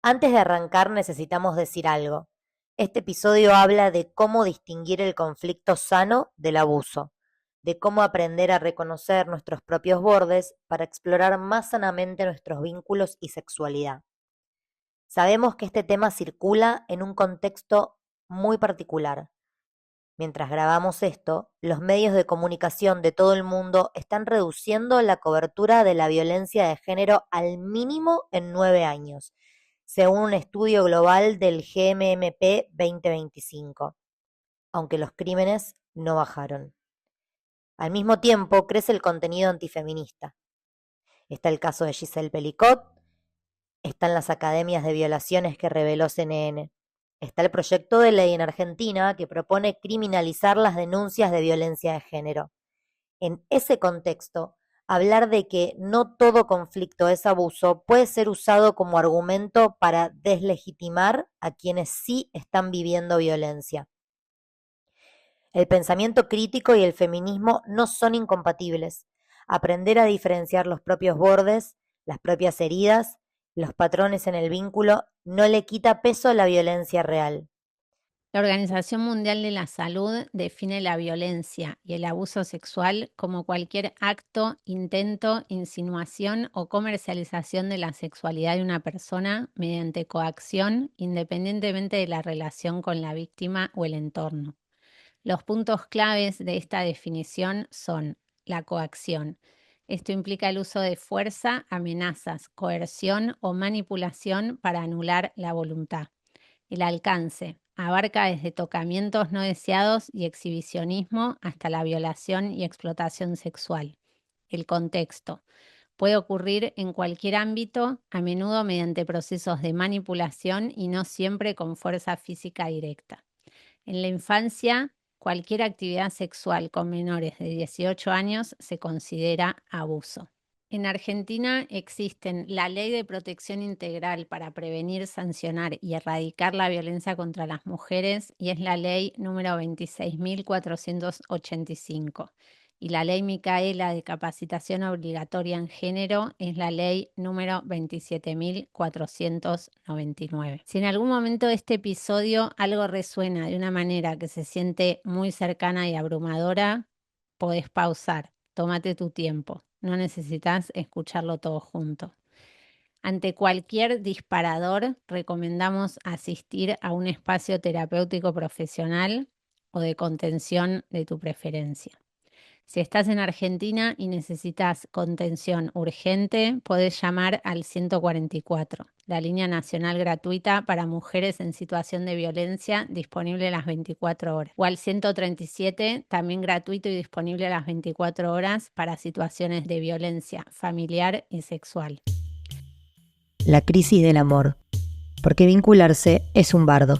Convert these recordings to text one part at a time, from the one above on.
Antes de arrancar necesitamos decir algo. Este episodio habla de cómo distinguir el conflicto sano del abuso, de cómo aprender a reconocer nuestros propios bordes para explorar más sanamente nuestros vínculos y sexualidad. Sabemos que este tema circula en un contexto muy particular. Mientras grabamos esto, los medios de comunicación de todo el mundo están reduciendo la cobertura de la violencia de género al mínimo en 9 años, según un estudio global del GMMP 2025, aunque los crímenes no bajaron. Al mismo tiempo, crece el contenido antifeminista. Está el caso de Giselle Pelicot, están las academias de violaciones que reveló CNN. Está el proyecto de ley en Argentina que propone criminalizar las denuncias de violencia de género. En ese contexto, hablar de que no todo conflicto es abuso puede ser usado como argumento para deslegitimar a quienes sí están viviendo violencia. El pensamiento crítico y el feminismo no son incompatibles. Aprender a diferenciar los propios bordes, las propias heridas, los patrones en el vínculo, no le quita peso a la violencia real. La Organización Mundial de la Salud define la violencia y el abuso sexual como cualquier acto, intento, insinuación o comercialización de la sexualidad de una persona mediante coacción, independientemente de la relación con la víctima o el entorno. Los puntos claves de esta definición son la coacción. Esto implica el uso de fuerza, amenazas, coerción o manipulación para anular la voluntad. El alcance abarca desde tocamientos no deseados y exhibicionismo hasta la violación y explotación sexual. El contexto puede ocurrir en cualquier ámbito, a menudo mediante procesos de manipulación y no siempre con fuerza física directa. En la infancia, cualquier actividad sexual con menores de 18 años se considera abuso. En Argentina existen la Ley de Protección Integral para prevenir, sancionar y erradicar la violencia contra las mujeres y es la ley número 26.485. Y la Ley Micaela de Capacitación Obligatoria en Género es la ley número 27.499. Si en algún momento de este episodio algo resuena de una manera que se siente muy cercana y abrumadora, podés pausar, tómate tu tiempo. No necesitas escucharlo todo junto. Ante cualquier disparador, recomendamos asistir a un espacio terapéutico profesional o de contención de tu preferencia. Si estás en Argentina y necesitas contención urgente, podés llamar al 144, la línea nacional gratuita para mujeres en situación de violencia, disponible las 24 horas. O al 137, también gratuito y disponible las 24 horas para situaciones de violencia familiar y sexual. La crisis del amor. Porque vincularse es un bardo.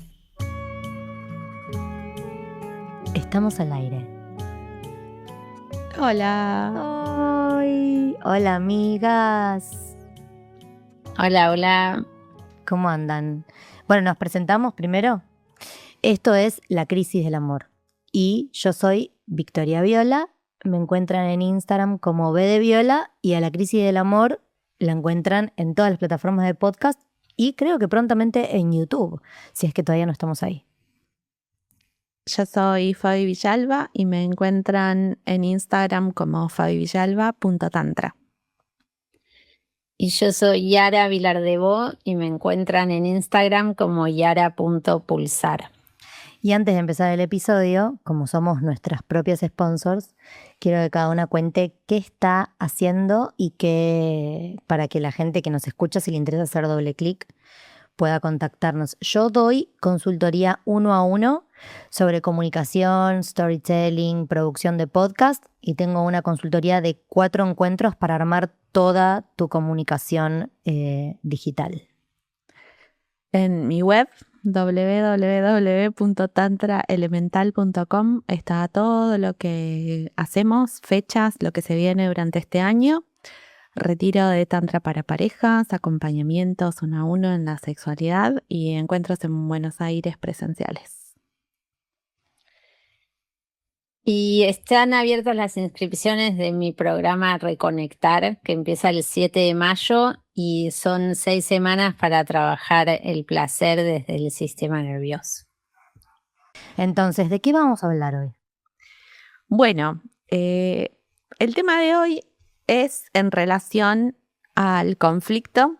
Estamos al aire. Hola. ¡Ay! Hola, amigas. Hola, hola. ¿Cómo andan? Bueno, nos presentamos primero. Esto es La crisis del amor. Y yo soy Victoria Viola. Me encuentran en Instagram como B de Viola y a La crisis del amor la encuentran en todas las plataformas de podcast y creo que prontamente en YouTube, si es que todavía no estamos ahí. Yo soy Fabi Villalba y me encuentran en Instagram como fabivillalba.tantra. Y yo soy Yara Vilardebó y me encuentran en Instagram como yara.pulsar. Y antes de empezar el episodio, como somos nuestras propias sponsors, quiero que cada una cuente qué está haciendo y para que la gente que nos escucha, si le interesa hacer doble clic, pueda contactarnos. Yo doy consultoría 1 a 1 sobre comunicación, storytelling, producción de podcast y tengo una consultoría de 4 encuentros para armar toda tu comunicación digital. En mi web www.tantraelemental.com está todo lo que hacemos, fechas, lo que se viene durante este año. Retiro de tantra para parejas, acompañamientos 1 a 1 en la sexualidad y encuentros en Buenos Aires presenciales. Y están abiertas las inscripciones de mi programa Reconectar, que empieza el 7 de mayo y son 6 semanas para trabajar el placer desde el sistema nervioso. Entonces, ¿de qué vamos a hablar hoy? Bueno, el tema de hoy es en relación al conflicto,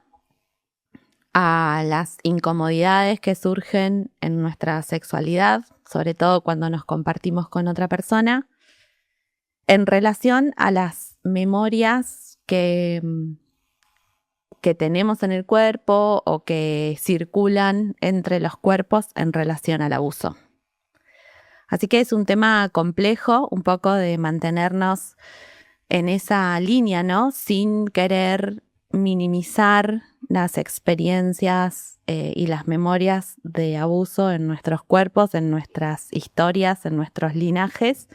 a las incomodidades que surgen en nuestra sexualidad, sobre todo cuando nos compartimos con otra persona, en relación a las memorias que tenemos en el cuerpo o que circulan entre los cuerpos en relación al abuso. Así que es un tema complejo, un poco de mantenernos en esa línea, ¿no? Sin querer minimizar las experiencias y las memorias de abuso en nuestros cuerpos, en nuestras historias, en nuestros linajes,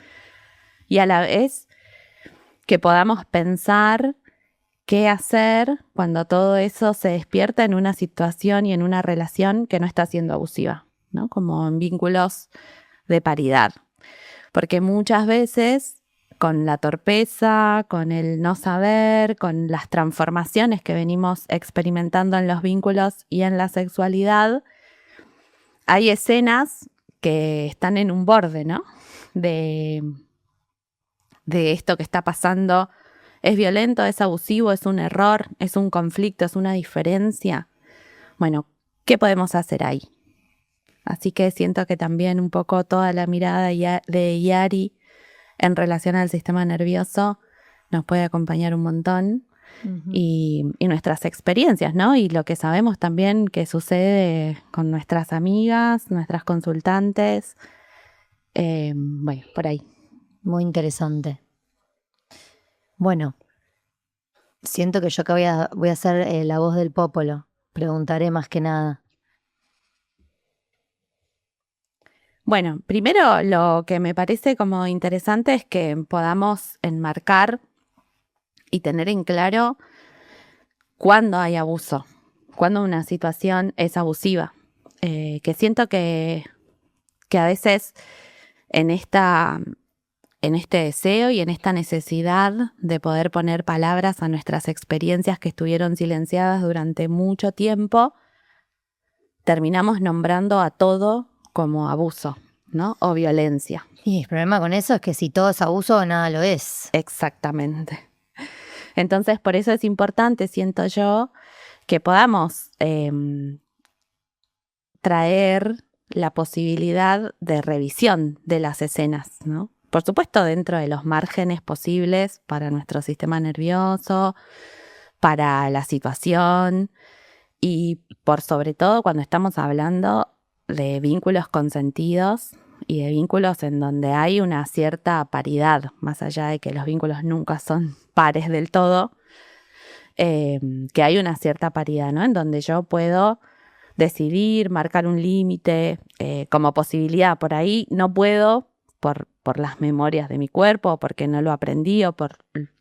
y a la vez que podamos pensar qué hacer cuando todo eso se despierta en una situación y en una relación que no está siendo abusiva, ¿no? Como en vínculos de paridad. Porque muchas veces con la torpeza, con el no saber, con las transformaciones que venimos experimentando en los vínculos y en la sexualidad, hay escenas que están en un borde, ¿no? De esto que está pasando. ¿Es violento? ¿Es abusivo? ¿Es un error? ¿Es un conflicto? ¿Es una diferencia? Bueno, ¿qué podemos hacer ahí? Así que siento que también un poco toda la mirada de Yari en relación al sistema nervioso nos puede acompañar un montón. Y nuestras experiencias, ¿no? Y lo que sabemos también que sucede con nuestras amigas, nuestras consultantes. Bueno, por ahí. Muy interesante. Bueno, siento que yo acá voy a ser la voz del popolo. Preguntaré más que nada. Bueno, primero lo que me parece como interesante es que podamos enmarcar y tener en claro cuándo hay abuso, cuándo una situación es abusiva. Que siento que a veces en este deseo y en esta necesidad de poder poner palabras a nuestras experiencias que estuvieron silenciadas durante mucho tiempo, terminamos nombrando a todo como abuso, ¿no? O violencia. Y el problema con eso es que si todo es abuso, nada lo es. Exactamente. Entonces, por eso es importante, siento yo, que podamos traer la posibilidad de revisión de las escenas, ¿no? Por supuesto, dentro de los márgenes posibles para nuestro sistema nervioso, para la situación y por sobre todo cuando estamos hablando de vínculos consentidos y de vínculos en donde hay una cierta paridad, más allá de que los vínculos nunca son pares del todo, que hay una cierta paridad, ¿no? En donde yo puedo decidir, marcar un límite como posibilidad. Por ahí no puedo por las memorias de mi cuerpo, porque no lo aprendí o por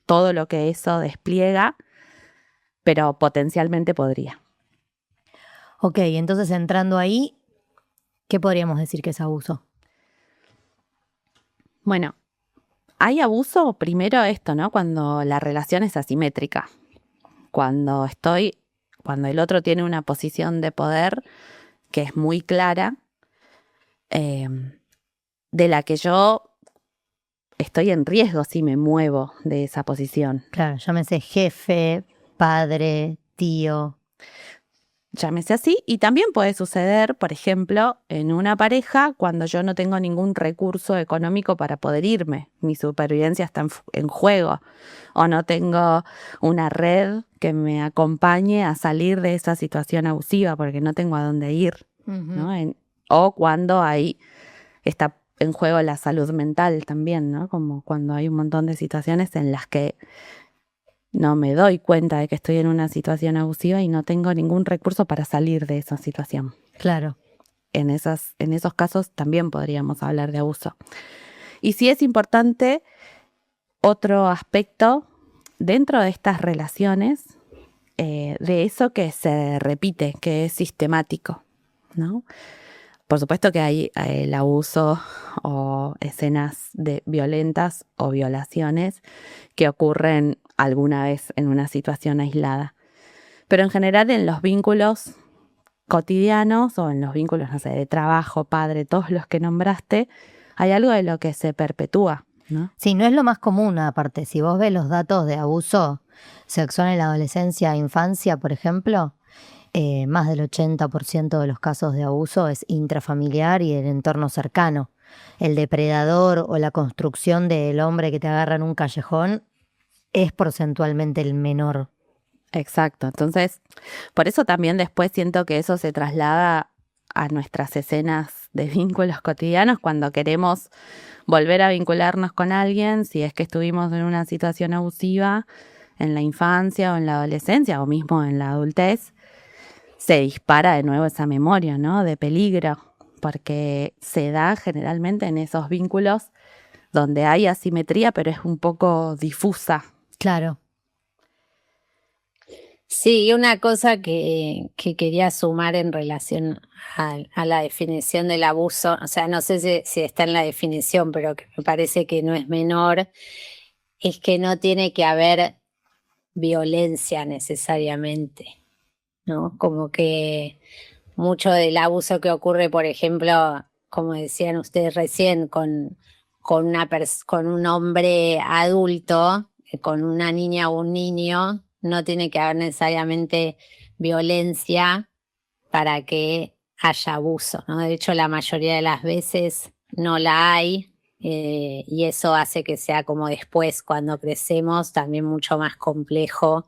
todo lo que eso despliega, pero potencialmente podría. Ok, entonces entrando ahí, ¿qué podríamos decir que es abuso? Bueno, hay abuso, primero esto, ¿no? Cuando la relación es asimétrica, cuando el otro tiene una posición de poder que es muy clara, de la que yo estoy en riesgo si me muevo de esa posición. Claro, llámese jefe, padre, tío. Llámese así, y también puede suceder, por ejemplo, en una pareja cuando yo no tengo ningún recurso económico para poder irme, mi supervivencia está en juego, o no tengo una red que me acompañe a salir de esa situación abusiva porque no tengo a dónde ir, ¿no? O cuando está en juego la salud mental también, ¿no? Como cuando hay un montón de situaciones en las que no me doy cuenta de que estoy en una situación abusiva y no tengo ningún recurso para salir de esa situación. Claro. En esos casos también podríamos hablar de abuso. Y sí es importante otro aspecto dentro de estas relaciones, de eso que se repite, que es sistemático, ¿no? Por supuesto que hay el abuso o escenas violentas o violaciones que ocurren alguna vez en una situación aislada. Pero en general en los vínculos cotidianos o en los vínculos, no sé, de trabajo, padre, todos los que nombraste, hay algo de lo que se perpetúa, ¿no? Sí, no es lo más común, aparte. Si vos ves los datos de abuso sexual en la adolescencia e infancia, por ejemplo, más del 80% de los casos de abuso es intrafamiliar y del entorno cercano. El depredador o la construcción del hombre que te agarra en un callejón es porcentualmente el menor. Exacto. Entonces, por eso también después siento que eso se traslada a nuestras escenas de vínculos cotidianos cuando queremos volver a vincularnos con alguien, si es que estuvimos en una situación abusiva en la infancia o en la adolescencia o mismo en la adultez, se dispara de nuevo esa memoria, ¿no? De peligro, porque se da generalmente en esos vínculos donde hay asimetría, pero es un poco difusa. Claro. Sí, y una cosa que quería sumar en relación a la definición del abuso, o sea, no sé si está en la definición, pero que me parece que no es menor, es que no tiene que haber violencia necesariamente, ¿no? Como que mucho del abuso que ocurre, por ejemplo, como decían ustedes recién, con un hombre adulto, con una niña o un niño, no tiene que haber necesariamente violencia para que haya abuso, ¿no? De hecho, la mayoría de las veces no la hay, y eso hace que sea como después, cuando crecemos, también mucho más complejo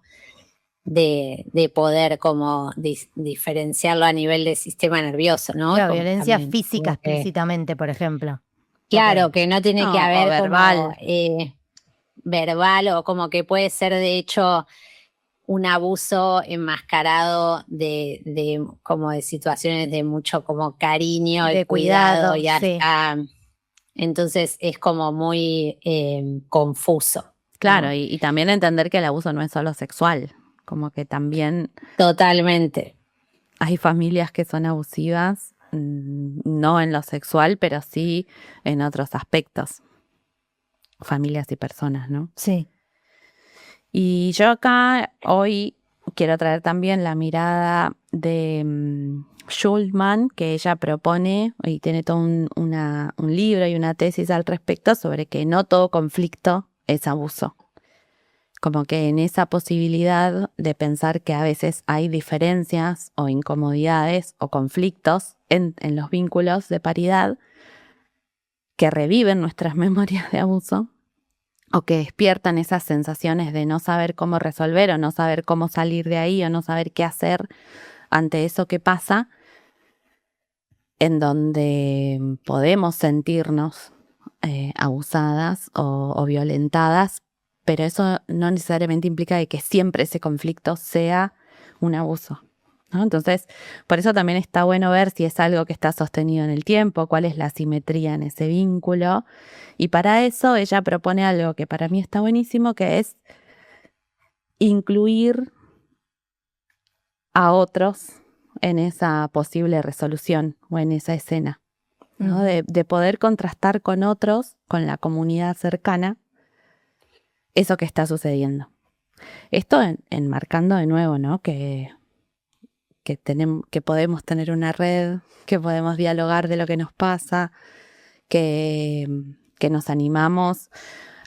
de poder como diferenciarlo a nivel del sistema nervioso, ¿no? Claro, Como violencia también, física como que, explícitamente, por ejemplo. claro, Ok. que no tiene No, que o haber como verbal. verbal, o como que puede ser de hecho un abuso enmascarado de como de situaciones de mucho como cariño y De cuidado cuidado, y sí. hasta, entonces es como muy confuso, Claro, ¿no? y también entender que el abuso no es solo sexual, como que también Totalmente. hay familias que son abusivas, no en lo sexual, pero sí en otros aspectos, familias y personas, ¿no? Sí. Y yo acá hoy quiero traer también la mirada de Schulman, que ella propone y tiene todo un libro y una tesis al respecto sobre que no todo conflicto es abuso. Como que en esa posibilidad de pensar que a veces hay diferencias o incomodidades o conflictos en los vínculos de paridad que reviven nuestras memorias de abuso o que despiertan esas sensaciones de no saber cómo resolver o no saber cómo salir de ahí o no saber qué hacer ante eso que pasa, en donde podemos sentirnos abusadas o violentadas, pero eso no necesariamente implica de que siempre ese conflicto sea un abuso, ¿no? Entonces, por eso también está bueno ver si es algo que está sostenido en el tiempo, cuál es la simetría en ese vínculo. Y para eso ella propone algo que para mí está buenísimo, que es incluir a otros en esa posible resolución o en esa escena, ¿no? De poder contrastar con otros, con la comunidad cercana, eso que está sucediendo. Esto enmarcando de nuevo, ¿no? Que podemos tener una red, que podemos dialogar de lo que nos pasa, que nos animamos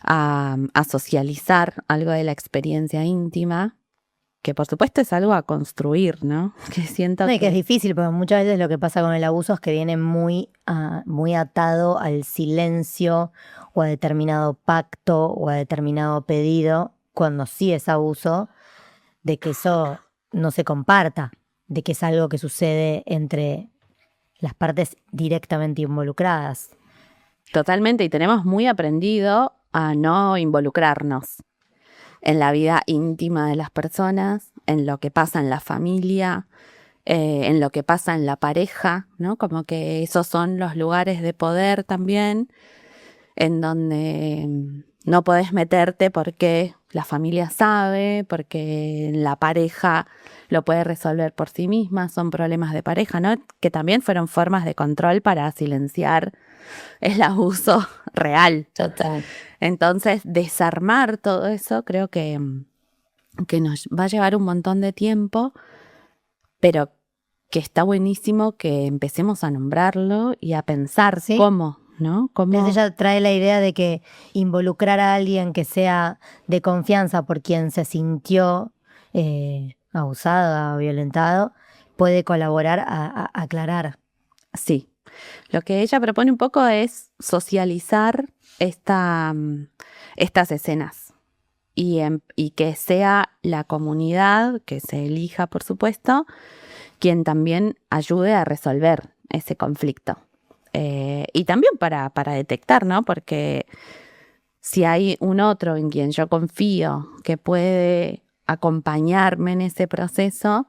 a socializar algo de la experiencia íntima, que por supuesto es algo a construir, ¿no? Que siento No, y que es difícil, porque muchas veces lo que pasa con el abuso es que viene muy atado al silencio o a determinado pacto o a determinado pedido, cuando sí es abuso, de que eso no se comparta, de que es algo que sucede entre las partes directamente involucradas. totalmente, y tenemos muy aprendido a no involucrarnos en la vida íntima de las personas, en lo que pasa en la familia, en lo que pasa en la pareja, ¿no? Como que esos son los lugares de poder también, en donde no podés meterte porque la familia sabe, porque la pareja lo puede resolver por sí misma, son problemas de pareja, ¿no? Que también fueron formas de control para silenciar el abuso real. Total. Entonces, desarmar todo eso creo que nos va a llevar un montón de tiempo, pero que está buenísimo que empecemos a nombrarlo y a pensar Sí. cómo, ¿no? Entonces ella trae la idea de que involucrar a alguien que sea de confianza por quien se sintió abusado o violentado puede colaborar a aclarar. Sí. Lo que ella propone un poco es socializar estas escenas y que sea la comunidad, que se elija, por supuesto, quien también ayude a resolver ese conflicto. Y también para detectar, ¿no? Porque si hay un otro en quien yo confío que puede acompañarme en ese proceso,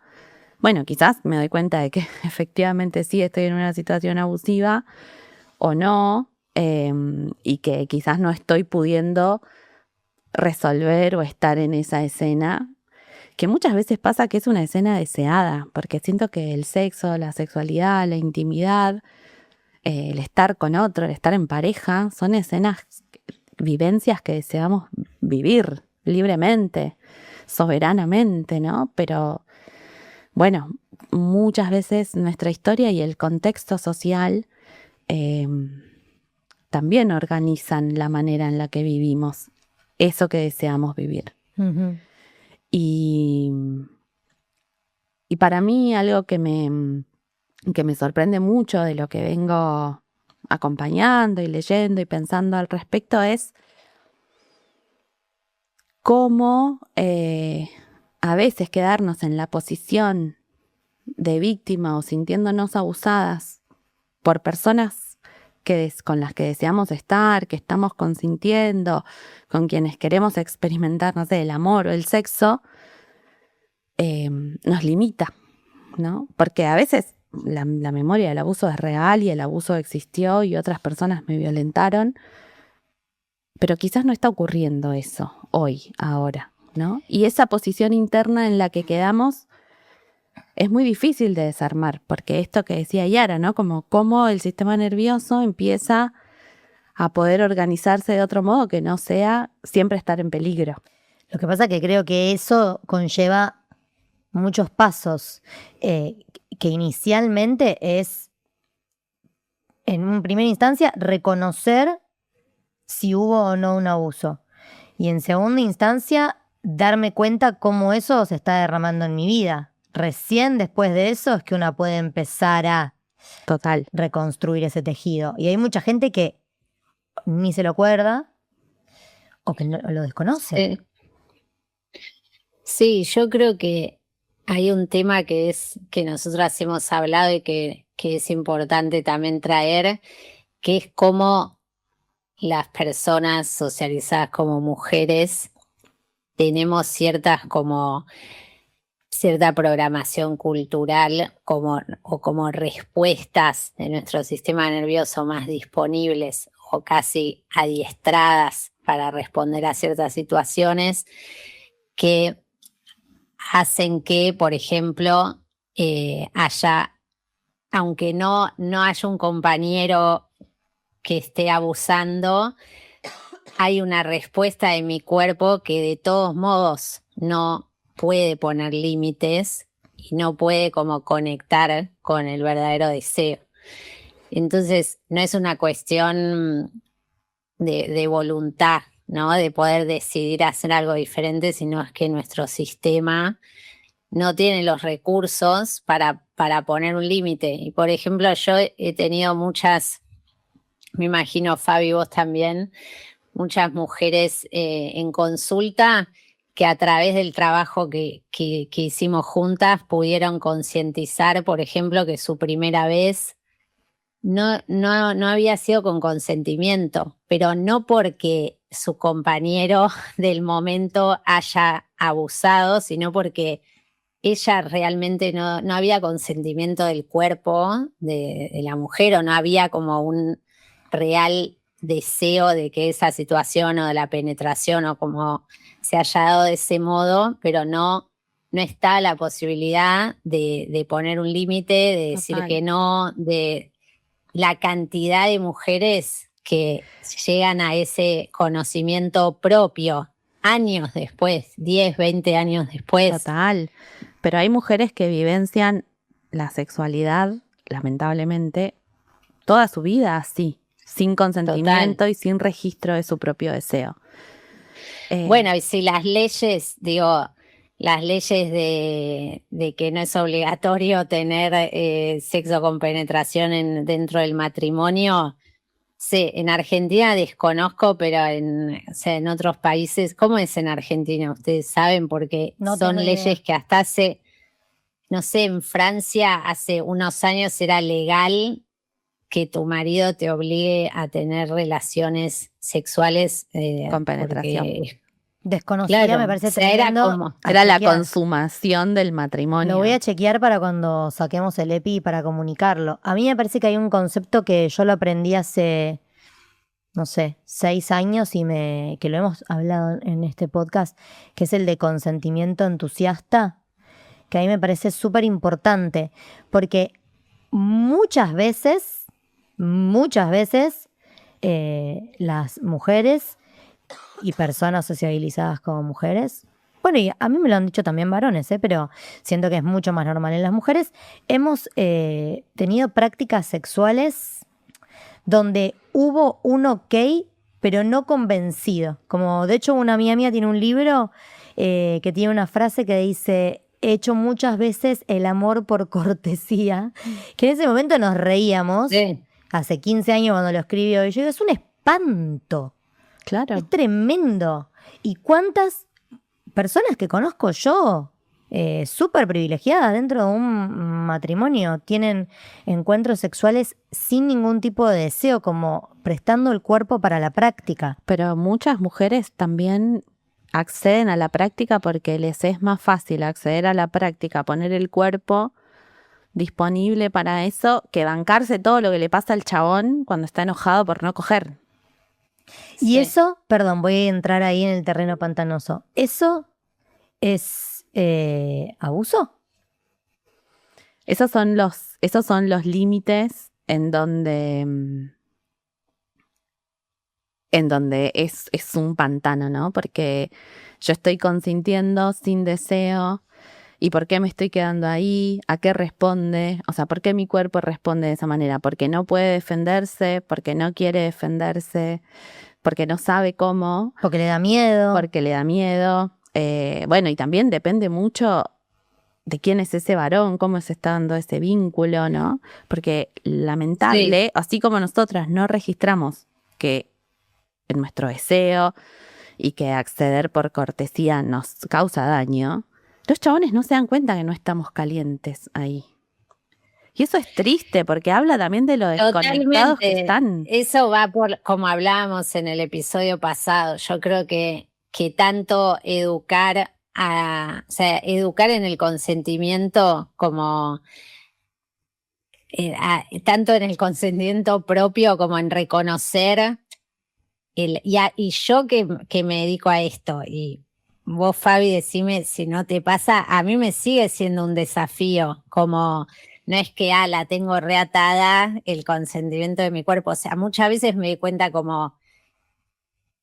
bueno, quizás me doy cuenta de que efectivamente sí estoy en una situación abusiva o no, y que quizás no estoy pudiendo resolver o estar en esa escena, que muchas veces pasa que es una escena deseada, porque siento que el sexo, la sexualidad, la intimidad, el estar con otro, el estar en pareja, son escenas, vivencias que deseamos vivir libremente, soberanamente, ¿no? Pero bueno, muchas veces nuestra historia y el contexto social también organizan la manera en la que vivimos eso que deseamos vivir. Uh-huh. Y para mí algo que me sorprende mucho de lo que vengo acompañando y leyendo y pensando al respecto es cómo a veces quedarnos en la posición de víctima o sintiéndonos abusadas por personas con las que deseamos estar, que estamos consintiendo, con quienes queremos experimentar, no sé, el amor o el sexo, nos limita, ¿no? Porque a veces la memoria del abuso es real y el abuso existió y otras personas me violentaron, pero quizás no está ocurriendo eso hoy, ahora, ¿no? Y esa posición interna en la que quedamos es muy difícil de desarmar, porque esto que decía Yara, ¿no? Como cómo el sistema nervioso empieza a poder organizarse de otro modo que no sea siempre estar en peligro. Lo que pasa es que creo que eso conlleva muchos pasos, que inicialmente es, en una primera instancia, reconocer si hubo o no un abuso. Y en segunda instancia, darme cuenta cómo eso se está derramando en mi vida. Recién después de eso es que uno puede empezar a Total. reconstruir ese tejido. Y hay mucha gente que ni se lo acuerda o que lo desconoce. Sí, yo creo que hay un tema que nosotras hemos hablado y que es importante también traer, que es cómo las personas socializadas como mujeres tenemos cierta programación cultural o como respuestas de nuestro sistema nervioso más disponibles o casi adiestradas para responder a ciertas situaciones que hacen que, por ejemplo, aunque no haya un compañero que esté abusando, hay una respuesta de mi cuerpo que de todos modos no puede poner límites y no puede como conectar con el verdadero deseo. Entonces, no es una cuestión de voluntad, ¿no? De poder decidir hacer algo diferente, sino es que nuestro sistema no tiene los recursos para poner un límite. Y por ejemplo, yo he tenido me imagino Fabi, vos también, muchas mujeres en consulta que a través del trabajo que hicimos juntas pudieron concientizar, por ejemplo, que su primera vez no había sido con consentimiento, pero no porque su compañero del momento haya abusado, sino porque ella realmente no había consentimiento del cuerpo de la mujer o no había como un real deseo de que esa situación o de la penetración o como se haya dado de ese modo, pero no está la posibilidad de poner un límite, de decir Total. que no, de la cantidad de mujeres que llegan a ese conocimiento propio años después, 10, 20 años después. Total. Pero hay mujeres que vivencian la sexualidad, lamentablemente, toda su vida así, sin consentimiento y sin registro de su propio deseo. Bueno, y si las leyes, las leyes de que no es obligatorio tener sexo con penetración dentro del matrimonio, sí, en Argentina desconozco, pero en otros países, ¿cómo es en Argentina? Ustedes saben, porque No son tengo leyes idea. que hasta hace, no sé, en Francia hace unos años era legal que tu marido te obligue a tener relaciones sexuales Con penetración. porque, Desconocida, claro, me parece o sea, era tremendo. como, A Era la chequear. consumación del matrimonio. Lo voy a chequear para cuando saquemos el EPI para comunicarlo. A mí me parece que hay un concepto que yo lo aprendí hace, no sé, 6 años y que lo hemos hablado en este podcast, que es el de consentimiento entusiasta, que a mí me parece súper importante, porque muchas veces, las mujeres y personas sociabilizadas como mujeres, bueno, y a mí me lo han dicho también varones, pero siento que es mucho más normal en las mujeres, hemos tenido prácticas sexuales donde hubo un ok, pero no convencido. Como de hecho una amiga mía tiene un libro que tiene una frase que dice: he hecho muchas veces el amor por cortesía, que en ese momento nos reíamos, sí, hace 15 años cuando lo escribió, y yo digo, es un espanto. Claro. Es tremendo. ¿Y cuántas personas que conozco yo, súper privilegiadas dentro de un matrimonio, tienen encuentros sexuales sin ningún tipo de deseo, como prestando el cuerpo para la práctica? Pero muchas mujeres también acceden a la práctica porque les es más fácil acceder a la práctica, poner el cuerpo disponible para eso, que bancarse todo lo que le pasa al chabón cuando está enojado por no coger. Y sí. eso, perdón, voy a entrar ahí en el terreno pantanoso. ¿Eso es abuso? Esos son los límites en donde es un pantano, ¿no? Porque yo estoy consintiendo sin deseo. ¿Y por qué me estoy quedando ahí? ¿A qué responde? O sea, ¿por qué mi cuerpo responde de esa manera? ¿Porque no puede defenderse? ¿Porque no quiere defenderse? ¿Porque no sabe cómo? Porque le da miedo. Porque le da miedo. Bueno, y también depende mucho de quién es ese varón, cómo se está dando ese vínculo, ¿no? Porque lamentable, así como nosotras no registramos que en nuestro deseo y que acceder por cortesía nos causa daño, los chabones no se dan cuenta que no estamos calientes ahí. Y eso es triste porque habla también de lo desconectados que están. Eso va por, como hablábamos en el episodio pasado, yo creo que tanto educar educar en el consentimiento como tanto en el consentimiento propio como en reconocer y yo que me dedico a esto, y vos, Fabi, decime si no te pasa, a mí me sigue siendo un desafío, como no es que la tengo reatada el consentimiento de mi cuerpo, o sea, muchas veces me doy cuenta como,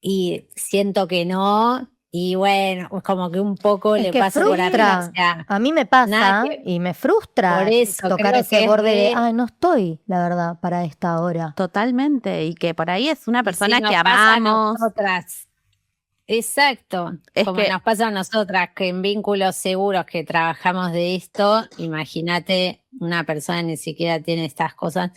y siento que no, y bueno, como que un poco Es le que paso por frustra. arriba, o sea, A mí me pasa nada que- y me frustra por eso tocar creo ese que es borde de, re- ay, no estoy, la verdad, para esta hora. Totalmente. Y que por ahí es una y persona si nos que pasa a amamos. nosotras. Exacto, Es como que nos pasa a nosotras que en vínculos seguros que trabajamos de esto, imagínate, una persona ni siquiera tiene estas cosas,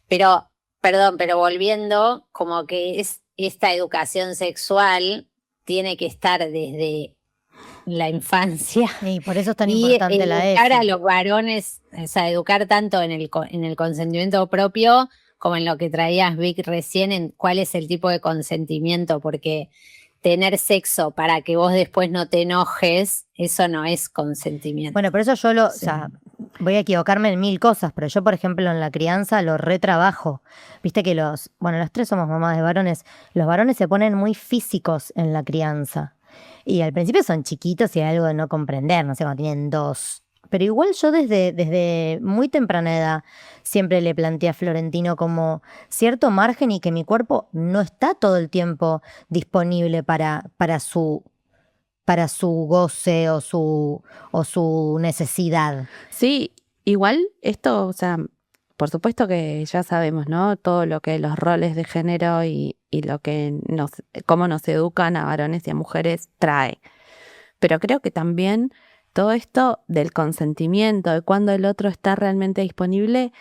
pero, perdón, pero volviendo, como que es esta educación sexual tiene que estar desde la infancia Y por eso es tan y importante la educar a ESI. los varones, o sea, educar tanto en el consentimiento propio como en lo que traías, Vic, recién, en cuál es el tipo de consentimiento, porque tener sexo para que vos después no te enojes, eso no es consentimiento. Bueno, por eso yo Sí. voy a equivocarme en 1000 cosas, pero yo, por ejemplo, en la crianza lo retrabajo. Viste que los 3 somos mamás de varones, los varones se ponen muy físicos en la crianza. Y al principio son chiquitos y hay algo de no comprender, no sé, cuando tienen 2. Pero igual yo desde muy temprana edad siempre le planteé a Florentino como cierto margen y que mi cuerpo no está todo el tiempo disponible para su goce o su necesidad. Sí, igual esto, o sea, por supuesto que ya sabemos, ¿no? Todo lo que los roles de género y lo que cómo nos educan a varones y a mujeres trae. Pero creo que también todo esto del consentimiento, de cuando el otro está realmente disponible,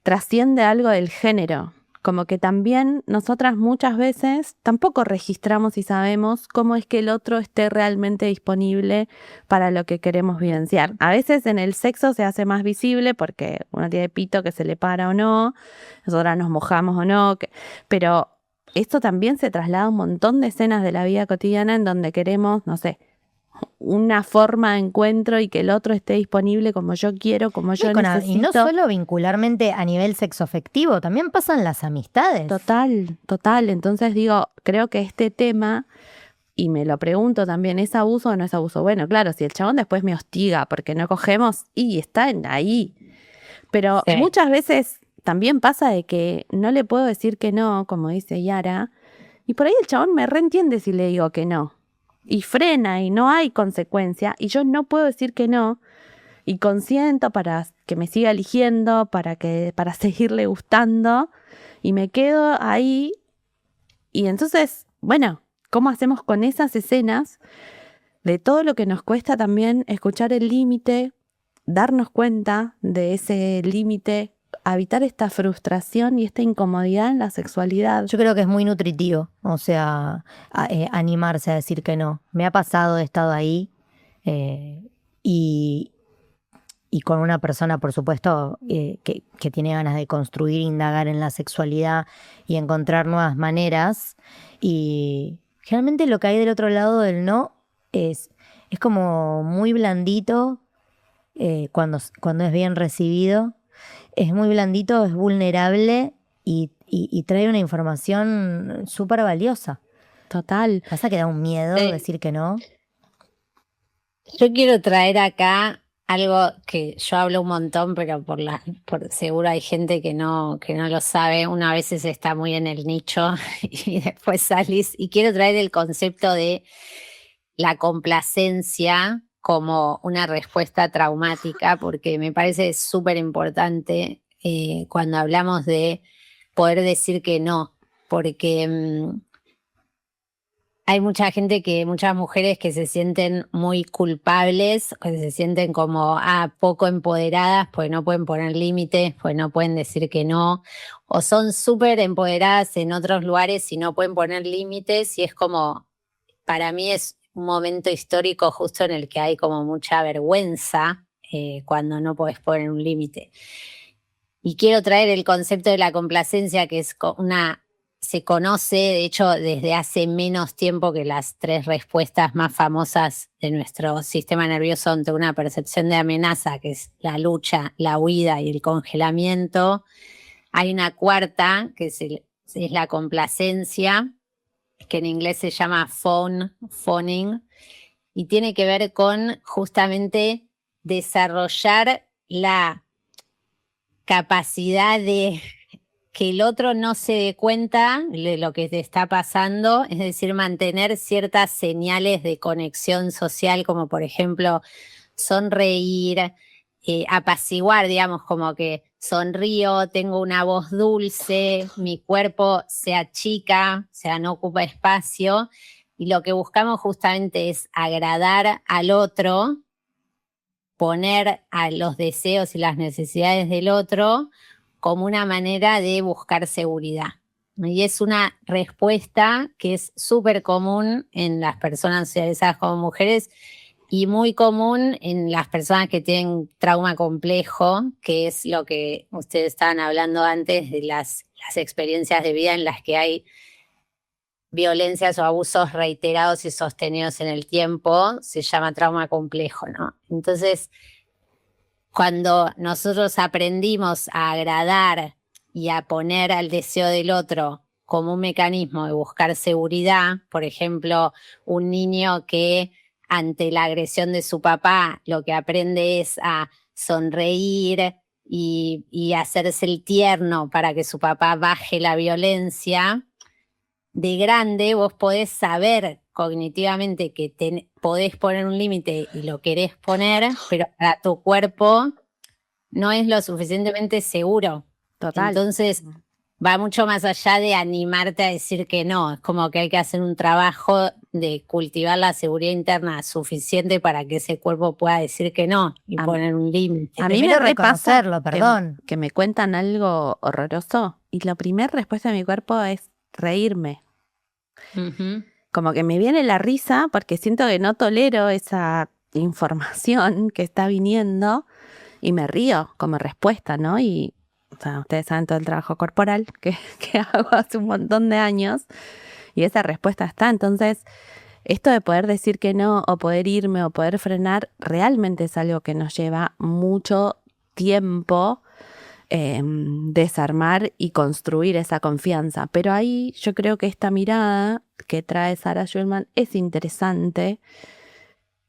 trasciende algo del género. Como que también nosotras muchas veces tampoco registramos y sabemos cómo es que el otro esté realmente disponible para lo que queremos vivenciar. A veces en el sexo se hace más visible porque uno tiene pito que se le para o no, nosotras nos mojamos o no, pero esto también se traslada a un montón de escenas de la vida cotidiana en donde queremos, no sé, una forma de encuentro y que el otro esté disponible como yo quiero, como yo necesito. Y no solo vincularmente a nivel sexoafectivo, también pasan las amistades. Total. Entonces digo, creo que este tema, y me lo pregunto también, ¿es abuso o no es abuso? Bueno, claro, si el chabón después me hostiga porque no cogemos, y está ahí. Pero Sí. muchas veces también pasa de que no le puedo decir que no, como dice Yara, y por ahí el chabón me reentiende si le digo que no. Y frena y no hay consecuencia y yo no puedo decir que no y consiento para que me siga eligiendo, para seguirle gustando y me quedo ahí y entonces, bueno, ¿cómo hacemos con esas escenas de todo lo que nos cuesta también escuchar el límite, darnos cuenta de ese límite, evitar esta frustración y esta incomodidad en la sexualidad? Yo creo que es muy nutritivo, o sea, animarse a decir que no. Me ha pasado, he estado ahí y, y con una persona, por supuesto, que tiene ganas de construir, indagar en la sexualidad y encontrar nuevas maneras. Y generalmente lo que hay del otro lado del no es como muy blandito cuando es bien recibido. Es muy blandito, es vulnerable y trae una información súper valiosa. Total. Pasa que da un miedo Sí. decir que no. Yo quiero traer acá algo que yo hablo un montón, pero por seguro hay gente que no lo sabe. Una a veces está muy en el nicho y después salís. Y quiero traer el concepto de la complacencia como una respuesta traumática, porque me parece súper importante cuando hablamos de poder decir que no, porque hay muchas mujeres que se sienten muy culpables, que se sienten como poco empoderadas, pues no pueden poner límites, pues no pueden decir que no, o son súper empoderadas en otros lugares y no pueden poner límites, y es como, para mí es un momento histórico justo en el que hay como mucha vergüenza cuando no podés poner un límite. Y quiero traer el concepto de la complacencia, que es se conoce, de hecho, desde hace menos tiempo que las 3 respuestas más famosas de nuestro sistema nervioso ante una percepción de amenaza, que es la lucha, la huida y el congelamiento. Hay una cuarta, que es la complacencia, que en inglés se llama phoning, y tiene que ver con justamente desarrollar la capacidad de que el otro no se dé cuenta de lo que te está pasando, es decir, mantener ciertas señales de conexión social, como por ejemplo sonreír, apaciguar, digamos, como que sonrío, tengo una voz dulce, mi cuerpo se achica, o sea, no ocupa espacio, y lo que buscamos justamente es agradar al otro, poner a los deseos y las necesidades del otro como una manera de buscar seguridad. Y es una respuesta que es súper común en las personas socializadas como mujeres y muy común en las personas que tienen trauma complejo, que es lo que ustedes estaban hablando antes de las experiencias de vida en las que hay violencias o abusos reiterados y sostenidos en el tiempo, se llama trauma complejo, ¿no? Entonces, cuando nosotros aprendimos a agradar y a poner al deseo del otro como un mecanismo de buscar seguridad, por ejemplo, un niño que ante la agresión de su papá lo que aprende es a sonreír y hacerse el tierno para que su papá baje la violencia, de grande vos podés saber cognitivamente que podés poner un límite y lo querés poner, pero para tu cuerpo no es lo suficientemente seguro. Total. Entonces va mucho más allá de animarte a decir que no. Es como que hay que hacer un trabajo de cultivar la seguridad interna suficiente para que ese cuerpo pueda decir que no y poner un límite. A mí me Primero repasa reconocerlo, perdón. que me cuentan algo horroroso y la primera respuesta de mi cuerpo es reírme. Ujú. Como que me viene la risa porque siento que no tolero esa información que está viniendo y me río como respuesta, ¿no? Y o sea, ustedes saben todo el trabajo corporal que hago hace un montón de años y esa respuesta está. Entonces, esto de poder decir que no o poder irme o poder frenar realmente es algo que nos lleva mucho tiempo desarmar y construir esa confianza. Pero ahí yo creo que esta mirada que trae Sarah Schulman es interesante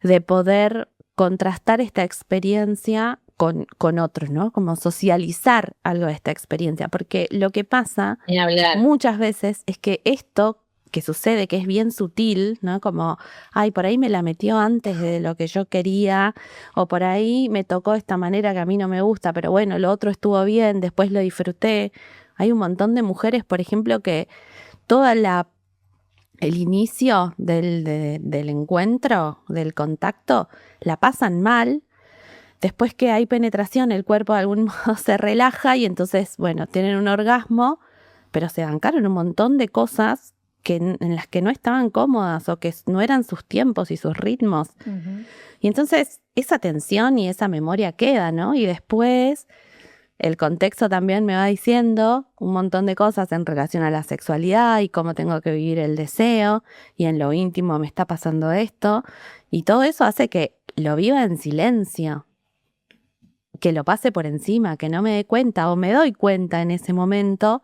de poder contrastar esta experiencia con otros, ¿no? Como socializar algo de esta experiencia. Porque lo que pasa Ni hablar. muchas veces es que esto que sucede, que es bien sutil, ¿no? Como, ay, por ahí me la metió antes de lo que yo quería, o por ahí me tocó de esta manera que a mí no me gusta, pero bueno, lo otro estuvo bien, después lo disfruté. Hay un montón de mujeres, por ejemplo, que el inicio del encuentro, del contacto, la pasan mal. Después que hay penetración, el cuerpo de algún modo se relaja y entonces, bueno, tienen un orgasmo, pero se bancaron un montón de cosas en las que no estaban cómodas o que no eran sus tiempos y sus ritmos. Ujú. Y entonces esa tensión y esa memoria queda, ¿no? Y después el contexto también me va diciendo un montón de cosas en relación a la sexualidad y cómo tengo que vivir el deseo y en lo íntimo me está pasando esto. Y todo eso hace que lo viva en silencio, que lo pase por encima, que no me dé cuenta o me doy cuenta en ese momento.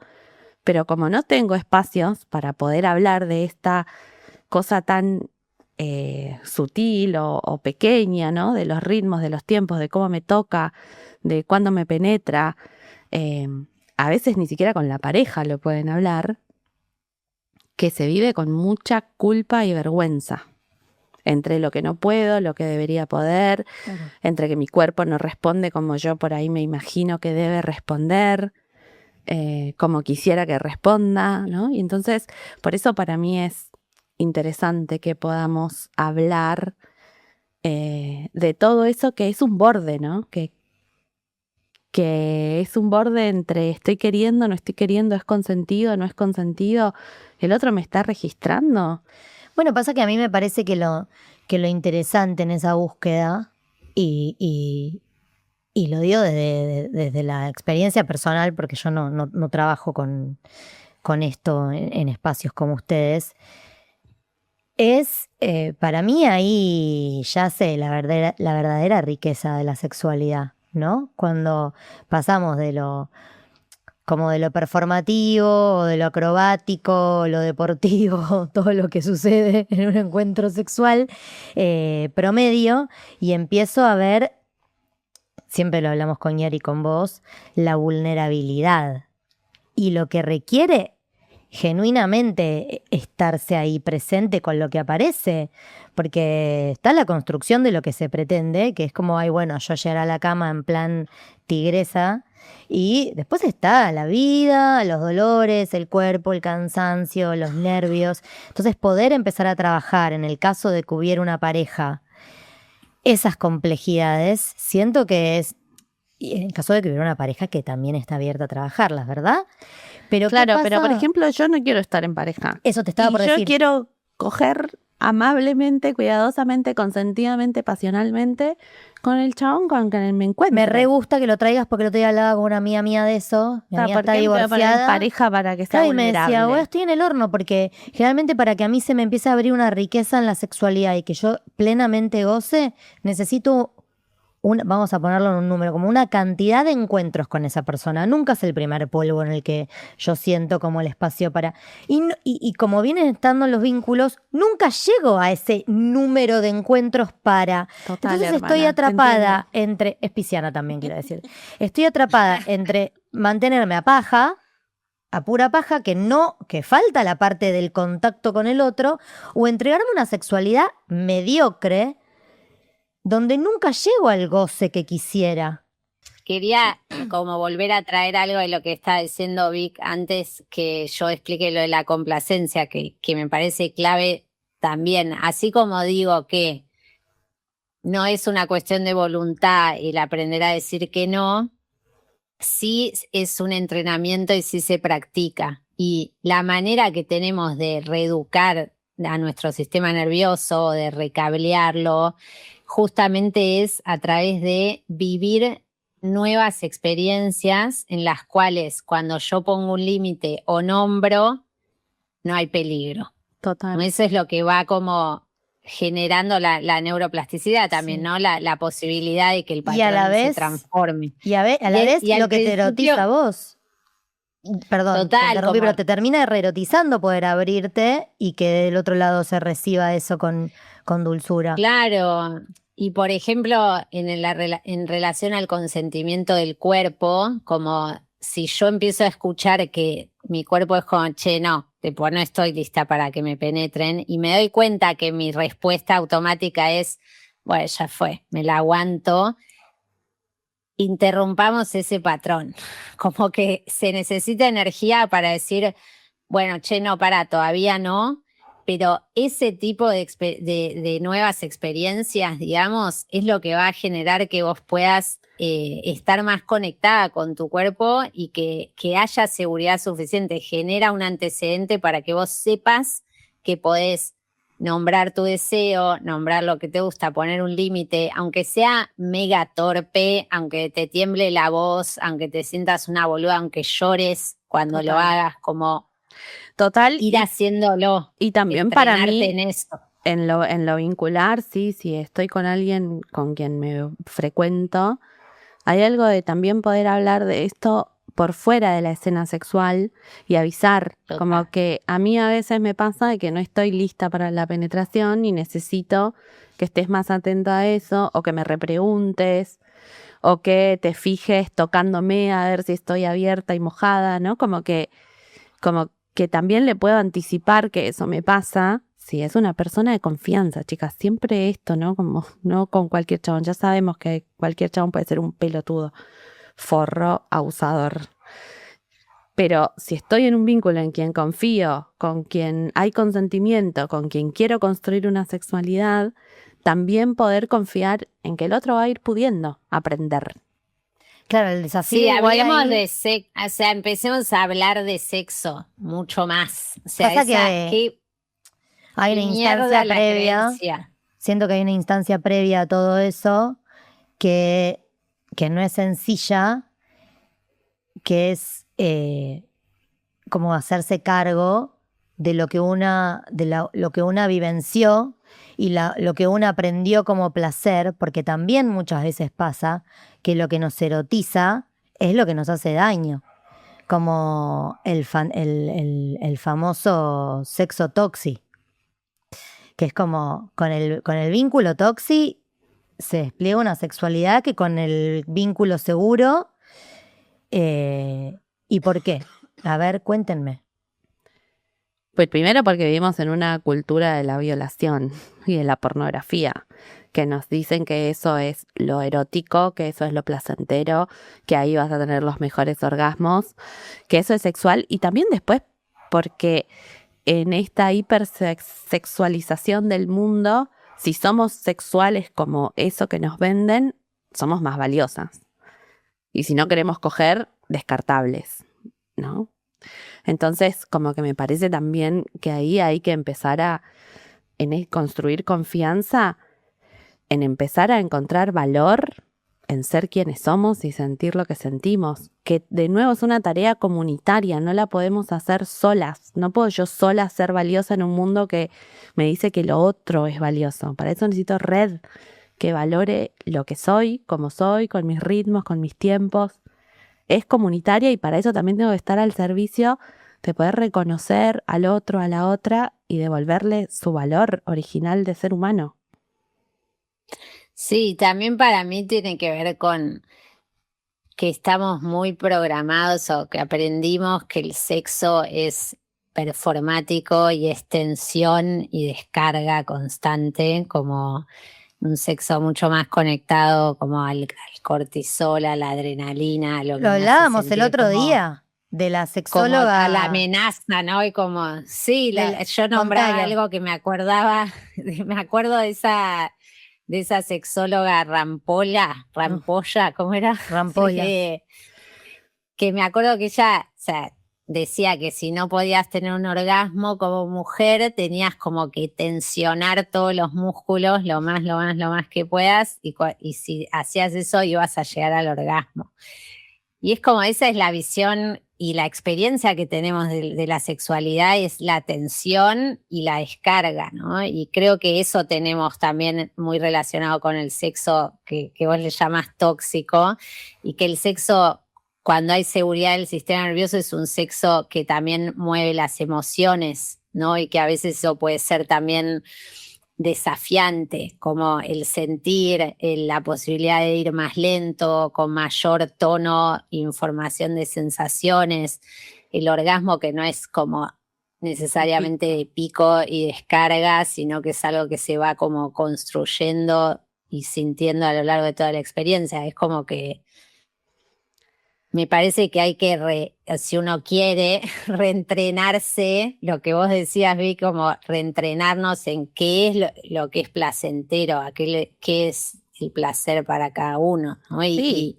Pero como no tengo espacios para poder hablar de esta cosa tan sutil o pequeña, ¿no? De los ritmos, de los tiempos, de cómo me toca, de cuándo me penetra, a veces ni siquiera con la pareja lo pueden hablar, que se vive con mucha culpa y vergüenza. Entre lo que no puedo, lo que debería poder, entre que mi cuerpo no responde como yo por ahí me imagino que debe responder. Como quisiera que responda, ¿no? Y entonces, por eso para mí es interesante que podamos hablar de todo eso que es un borde, ¿no? Que es un borde entre estoy queriendo, no estoy queriendo, es consentido, no es consentido, el otro me está registrando. Bueno, pasa que a mí me parece que lo interesante en esa búsqueda, y lo digo desde la experiencia personal, porque yo no trabajo con esto en espacios como ustedes, es para mí ahí yace la verdadera riqueza de la sexualidad, ¿no? Cuando pasamos de lo performativo, o de lo acrobático, lo deportivo, todo lo que sucede en un encuentro sexual promedio, y empiezo a ver, siempre lo hablamos con Yari y con vos, la vulnerabilidad y lo que requiere genuinamente estarse ahí presente con lo que aparece, porque está la construcción de lo que se pretende, que es como, ay, bueno, yo llegar a la cama en plan tigresa, y después está la vida, los dolores, el cuerpo, el cansancio, los nervios. Entonces poder empezar a trabajar en el caso de que hubiera una pareja esas complejidades, siento que es, y en el caso de que hubiera una pareja que también está abierta a trabajarlas, ¿verdad? Pero Claro, ¿qué pero por pasa? ejemplo, yo no quiero estar en pareja. Eso te estaba Y por yo decir. quiero coger amablemente, cuidadosamente, consentidamente, pasionalmente con el chabón con quien me encuentro. Me re gusta que lo traigas, porque el otro día hablaba con una amiga mía de eso. Mi O sea, amiga ¿por está qué me voy a poner en divorciada. pareja para que sea Claro, y me vulnerable? decía, bueno, estoy en el horno, porque generalmente para que a mí se me empiece a abrir una riqueza en la sexualidad y que yo plenamente goce, necesito vamos a ponerlo en un número, como una cantidad de encuentros con esa persona. Nunca es el primer polvo en el que yo siento como el espacio para... Y como vienen estando los vínculos, nunca llego a ese número de encuentros para... Total, Entonces hermana, estoy te atrapada entre... Es pisciana también, quiero decir. Estoy atrapada entre mantenerme a paja, a pura paja, que falta la parte del contacto con el otro, o entregarme una sexualidad mediocre donde nunca llego al goce que quisiera. Quería como volver a traer algo de lo que estaba diciendo Vic antes que yo explique lo de la complacencia, que me parece clave también. Así como digo que no es una cuestión de voluntad el aprender a decir que no, sí es un entrenamiento y sí se practica. Y la manera que tenemos de reeducar a nuestro sistema nervioso, de recablearlo, justamente es a través de vivir nuevas experiencias en las cuales cuando yo pongo un límite o nombro, no hay peligro. Total. Eso es lo que va como generando la neuroplasticidad también, Sí. ¿no? La posibilidad de que el Y a la patrón se vez- transforme. Y a la vez y al lo que te principio- erotiza a vos. Perdón, te Total, interrumpí, como- pero te termina reerotizando poder abrirte y que del otro lado se reciba eso con dulzura. Claro, y por ejemplo, en relación al consentimiento del cuerpo, como si yo empiezo a escuchar que mi cuerpo es como, che, no, tipo, no estoy lista para que me penetren, y me doy cuenta que mi respuesta automática es, bueno, ya fue, me la aguanto, interrumpamos ese patrón, como que se necesita energía para decir, bueno, che, no, para, todavía no, pero ese tipo de nuevas experiencias, digamos, es lo que va a generar que vos puedas estar más conectada con tu cuerpo y que haya seguridad suficiente. Genera un antecedente para que vos sepas que podés nombrar tu deseo, nombrar lo que te gusta, poner un límite, aunque sea mega torpe, aunque te tiemble la voz, aunque te sientas una boluda, aunque llores cuando lo Total. hagas, como Total. ir haciéndolo. Y también para entrenarte mí, en eso. en lo vincular, sí, si estoy con alguien con quien me frecuento, hay algo de también poder hablar de esto por fuera de la escena sexual y avisar, Total. como que a mí a veces me pasa de que no estoy lista para la penetración y necesito que estés más atento a eso o que me repreguntes o que te fijes tocándome a ver si estoy abierta y mojada, ¿no? Como que también le puedo anticipar que eso me pasa si es una persona de confianza, chicas. Siempre esto, ¿no? Como no con cualquier chabón. Ya sabemos que cualquier chabón puede ser un pelotudo, forro, abusador. Pero si estoy en un vínculo en quien confío, con quien hay consentimiento, con quien quiero construir una sexualidad, también poder confiar en que el otro va a ir pudiendo aprender. Claro, el desafío Sí, igual hablemos ahí- de sexo, o sea, empecemos a hablar de sexo mucho más. O sea, Pasa que hay una qué mierda instancia la previa. creencia. Siento que hay una instancia previa a todo eso que no es sencilla, que es como hacerse cargo de lo que lo que una vivenció y lo que una aprendió como placer, porque también muchas veces pasa que lo que nos erotiza es lo que nos hace daño, como el famoso sexo toxi, que es como con el vínculo toxi se despliega una sexualidad que con el vínculo seguro. ¿Y por qué? A ver, cuéntenme. Pues primero porque vivimos en una cultura de la violación y de la pornografía, que nos dicen que eso es lo erótico, que eso es lo placentero, que ahí vas a tener los mejores orgasmos, que eso es sexual, y también después porque en esta hipersexualización del mundo, si somos sexuales como eso que nos venden, somos más valiosas. Y si no queremos coger, descartables, ¿no? Entonces, como que me parece también que ahí hay que empezar en construir confianza, en empezar a encontrar valor en ser quienes somos y sentir lo que sentimos. Que de nuevo es una tarea comunitaria, no la podemos hacer solas. No puedo yo sola ser valiosa en un mundo que me dice que lo otro es valioso. Para eso necesito red, que valore lo que soy, como soy, con mis ritmos, con mis tiempos. Es comunitaria y para eso también tengo que estar al servicio de poder reconocer al otro, a la otra y devolverle su valor original de ser humano. Sí, también para mí tiene que ver con que estamos muy programados o que aprendimos que el sexo es performático y es tensión y descarga constante, como un sexo mucho más conectado como al cortisol, a la adrenalina, a lo que Lo me hace hablábamos el sentir otro como día de la a la sexóloga. amenaza, ¿no? Y como, sí, yo nombraba Contalo. algo que me acordaba, me acuerdo de esa sexóloga Rampolla, ¿cómo era? Rampolla. Que me acuerdo que ella, o sea, decía que si no podías tener un orgasmo como mujer, tenías como que tensionar todos los músculos lo más que puedas, y si hacías eso ibas a llegar al orgasmo. Y es como esa es la visión y la experiencia que tenemos de la sexualidad, es la tensión y la descarga, ¿no? Y creo que eso tenemos también muy relacionado con el sexo que vos le llamás tóxico, y que el sexo, cuando hay seguridad del sistema nervioso, es un sexo que también mueve las emociones, ¿no? Y que a veces eso puede ser también desafiante, como el sentir la posibilidad de ir más lento, con mayor tono, información de sensaciones, el orgasmo que no es como necesariamente de pico y descarga, sino que es algo que se va como construyendo y sintiendo a lo largo de toda la experiencia. Es como que me parece que hay que, si uno quiere, reentrenarse, lo que vos decías, Vi, como reentrenarnos en qué es lo que es placentero, qué es el placer para cada uno, ¿no? Sí.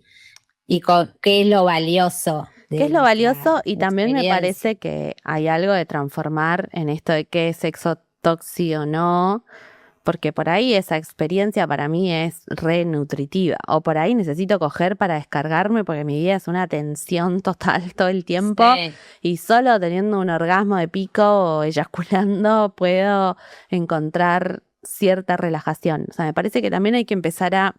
Y con qué es lo valioso de ¿Qué es lo nuestra valioso? Y también me experiencia. parece que hay algo de transformar en esto de qué es sexo tóxico o no, porque por ahí esa experiencia para mí es re nutritiva, o por ahí necesito coger para descargarme porque mi vida es una tensión total todo el tiempo, Sí. y solo teniendo un orgasmo de pico o eyaculando puedo encontrar cierta relajación. O sea, me parece que también hay que empezar a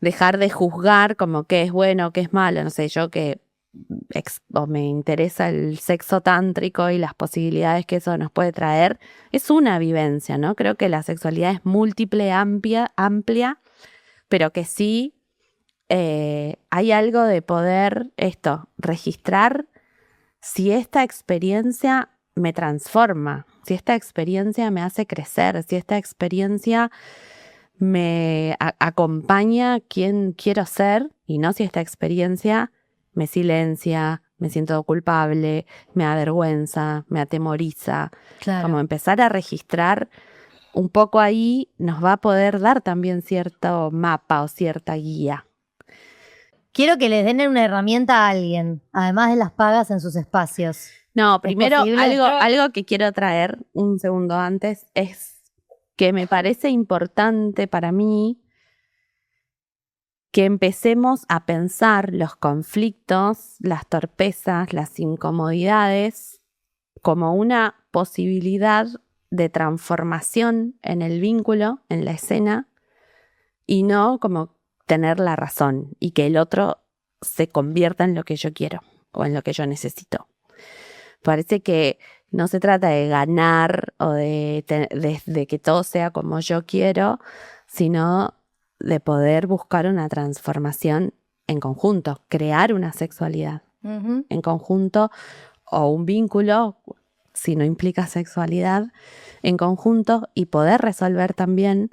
dejar de juzgar como qué es bueno, qué es malo. No sé, yo que o me interesa el sexo tántrico y las posibilidades que eso nos puede traer, es una vivencia, ¿no? Creo que la sexualidad es múltiple, amplia, pero que sí hay algo de poder registrar si esta experiencia me transforma, si esta experiencia me hace crecer, si esta experiencia me acompaña quien quiero ser, y no si esta experiencia me silencia, me siento culpable, me avergüenza, me atemoriza. Claro. Como empezar a registrar un poco ahí nos va a poder dar también cierto mapa o cierta guía. Quiero que les den una herramienta a alguien, además de las pagas en sus espacios. No, primero posible? algo que quiero traer un segundo antes es que me parece importante para mí que empecemos a pensar los conflictos, las torpezas, las incomodidades como una posibilidad de transformación en el vínculo, en la escena, y no como tener la razón y que el otro se convierta en lo que yo quiero o en lo que yo necesito. Parece que no se trata de ganar o de que todo sea como yo quiero, sino de poder buscar una transformación en conjunto, crear una sexualidad en conjunto, o un vínculo, si no implica sexualidad, en conjunto, y poder resolver también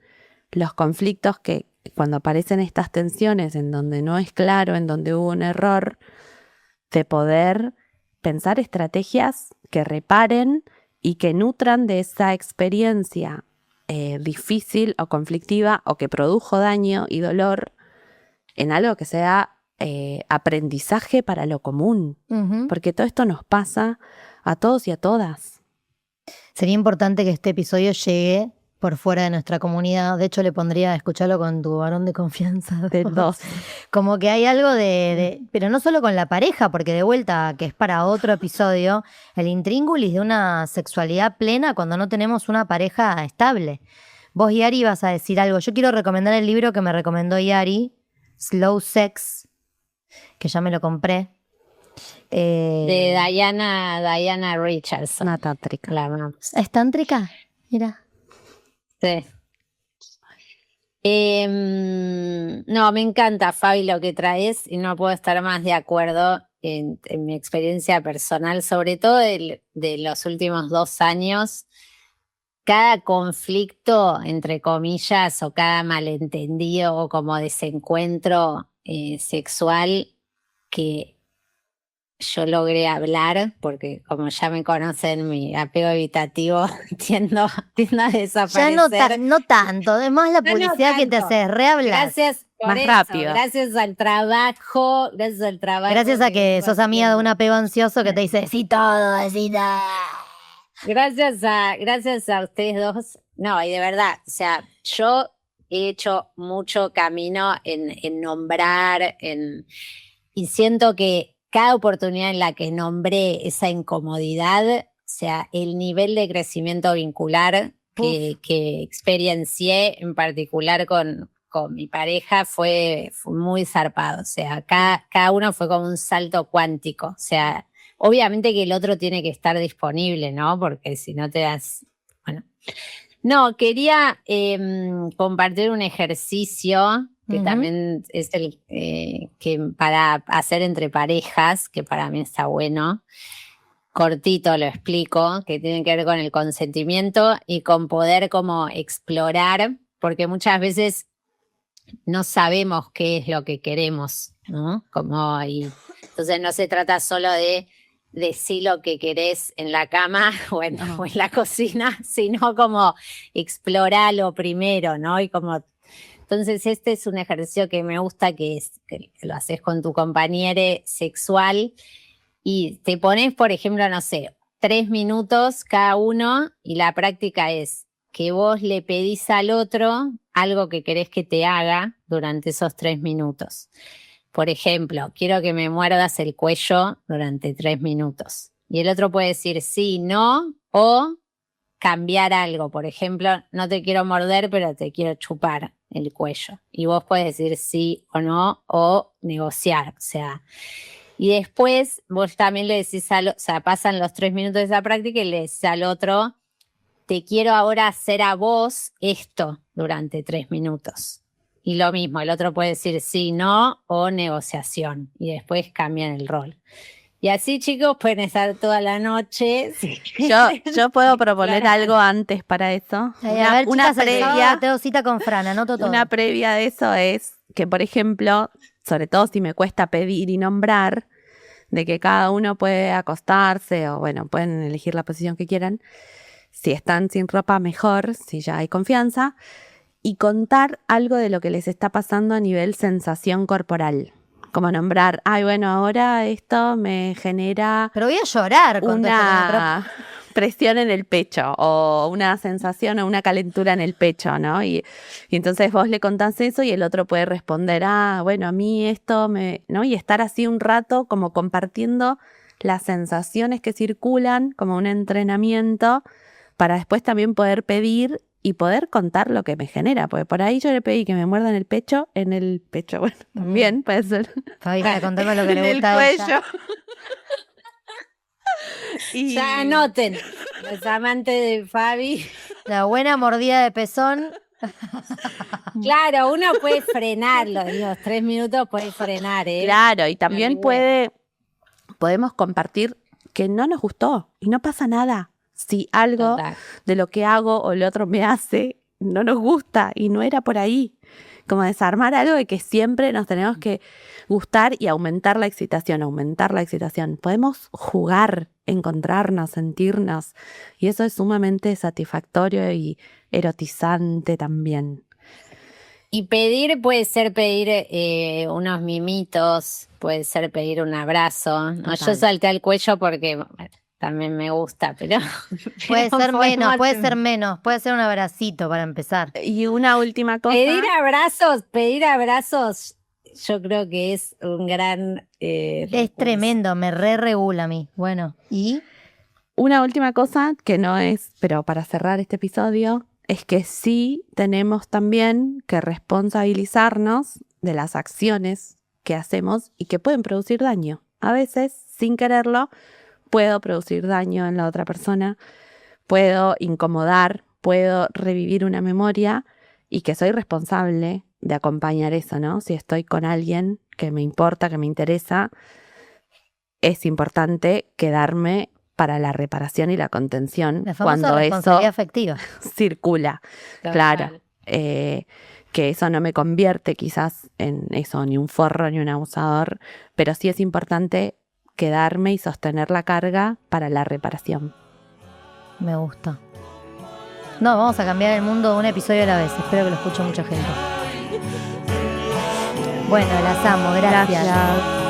los conflictos que cuando aparecen estas tensiones en donde no es claro, en donde hubo un error, de poder pensar estrategias que reparen y que nutran de esa experiencia difícil o conflictiva o que produjo daño y dolor en algo que sea aprendizaje para lo común, porque todo esto nos pasa a todos y a todas. Sería importante que este episodio llegue por fuera de nuestra comunidad. De hecho, le pondría a escucharlo con tu varón de confianza. De dos. Como que hay algo pero no solo con la pareja, porque de vuelta, que es para otro episodio, el intríngulis de una sexualidad plena cuando no tenemos una pareja estable. Vos, Yari, vas a decir algo. Yo quiero recomendar el libro que me recomendó Yari, Slow Sex, que ya me lo compré. De Diana Richardson. Una tántrica. La amamos. ¿Es tántrica? Mira. Sí. No, me encanta, Fabi, lo que traes y no puedo estar más de acuerdo en mi experiencia personal, sobre todo de los últimos 2 años. Cada conflicto, entre comillas, o cada malentendido o como desencuentro sexual que yo logré hablar, porque como ya me conocen, mi apego evitativo tiendo a desaparecer. Ya no tanto, además la Ya no publicidad que te tanto. haces, rehablas. Gracias por Más eso, rápido. gracias al trabajo. Gracias a que sos amiga de un apego ansioso que te dice, decí todo, decí todo. Gracias a ustedes dos. No, y de verdad, o sea, yo he hecho mucho camino en nombrar, y siento que cada oportunidad en la que nombré esa incomodidad, o sea, el nivel de crecimiento vincular que experiencié, en particular con mi pareja, fue muy zarpado. O sea, cada uno fue como un salto cuántico. O sea, obviamente que el otro tiene que estar disponible, ¿no? Porque si no te das... Bueno. No, quería compartir un ejercicio que también es el que para hacer entre parejas, que para mí está bueno. Cortito lo explico, que tiene que ver con el consentimiento y con poder como explorar, porque muchas veces no sabemos qué es lo que queremos, ¿no? Entonces no se trata solo de decir lo que querés en la cama o en la cocina, sino como explorarlo primero, ¿no? Entonces este es un ejercicio que me gusta, que lo haces con tu compañero sexual y te pones, por ejemplo, no sé, 3 minutos cada uno, y la práctica es que vos le pedís al otro algo que querés que te haga durante esos 3 minutos. Por ejemplo, quiero que me muerdas el cuello durante 3 minutos. Y el otro puede decir sí, no, o cambiar algo. Por ejemplo, no te quiero morder, pero te quiero chupar el cuello. Y vos puedes decir sí o no, o negociar. O sea, y después vos también le decís o sea, pasan los 3 minutos de esa práctica y le decís al otro, te quiero ahora hacer a vos esto durante 3 minutos. Y lo mismo, el otro puede decir sí, no, o negociación. Y después cambian el rol. Y así, chicos, pueden estar toda la noche. Yo puedo proponer algo antes para eso. A ver, Una chicas, el sábado previa. tengo cita con Fran, anoto todo. Una previa de eso es que, por ejemplo, sobre todo si me cuesta pedir y nombrar, de que cada uno puede acostarse o, bueno, pueden elegir la posición que quieran. Si están sin ropa, mejor, si ya hay confianza. Y contar algo de lo que les está pasando a nivel sensación corporal. Como nombrar, ay, bueno, ahora esto me genera Pero voy a llorar con una presión en el pecho o una sensación o una calentura en el pecho, ¿no? Y entonces vos le contás eso y el otro puede responder, bueno, a mí esto ¿no? Y estar así un rato como compartiendo las sensaciones que circulan como un entrenamiento para después también poder pedir y poder contar lo que me genera, porque por ahí yo le pedí que me muerdan el pecho, bueno, también puede ser. Fabi, contame lo que le gusta en a el ella. cuello. Y Ya anoten, los amantes de Fabi. La buena mordida de pezón. Claro, uno puede frenarlo, digo, 3 minutos puede frenar, ¿eh? Claro, y también podemos compartir que no nos gustó y no pasa nada. Si algo de lo que hago o el otro me hace no nos gusta y no era por ahí. Como desarmar algo de que siempre nos tenemos que gustar y aumentar la excitación. Podemos jugar, encontrarnos, sentirnos, y eso es sumamente satisfactorio y erotizante también. Y puede ser pedir unos mimitos, puede ser pedir un abrazo. No, yo salté al cuello porque también me gusta, pero... Puede ser menos, puede ser un abracito para empezar. Y una última cosa. Pedir abrazos, yo creo que es un gran... es tremendo, me regula a mí. Bueno, ¿y? Una última cosa que no es, pero para cerrar este episodio, es que sí tenemos también que responsabilizarnos de las acciones que hacemos y que pueden producir daño. A veces, sin quererlo, puedo producir daño en la otra persona, puedo incomodar, puedo revivir una memoria y que soy responsable de acompañar eso, ¿no? Si estoy con alguien que me importa, que me interesa, es importante quedarme para la reparación y la contención La famosa cuando responsabilidad eso afectiva. circula. Total. Claro. Que eso no me convierte quizás en eso, ni un forro ni un abusador, pero sí es importante quedarme y sostener la carga para la reparación. Me gusta. No, vamos a cambiar el mundo un episodio a la vez. Espero que lo escuche mucha gente. Bueno, las amo. Gracias. Gracias.